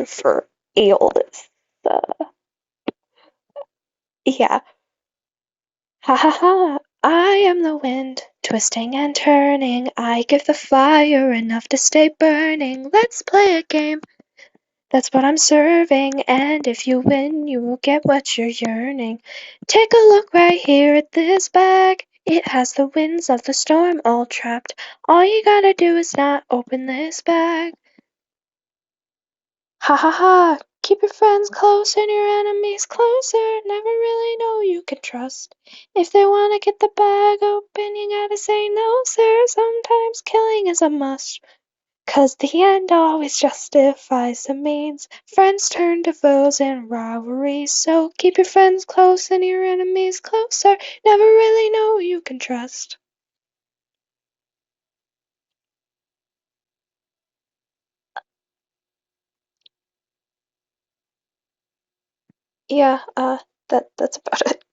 for Aeolus. Uh, yeah. Ha ha ha! I am the wind, twisting and turning. I give the fire enough to stay burning. Let's play a game. That's what I'm serving, and if you win, you will get what you're yearning. Take a look right here at this bag. It has the winds of the storm all trapped. All you gotta do is not open this bag. Ha ha ha! Keep your friends close and your enemies closer. Never really know you can trust. If they wanna get the bag open, you gotta say no, sir. Sometimes killing is a must. 'Cause the end always justifies the means. Friends turn to foes in rivalries. So keep your friends close and your enemies closer. Never really know who you can trust. Yeah, that's about it.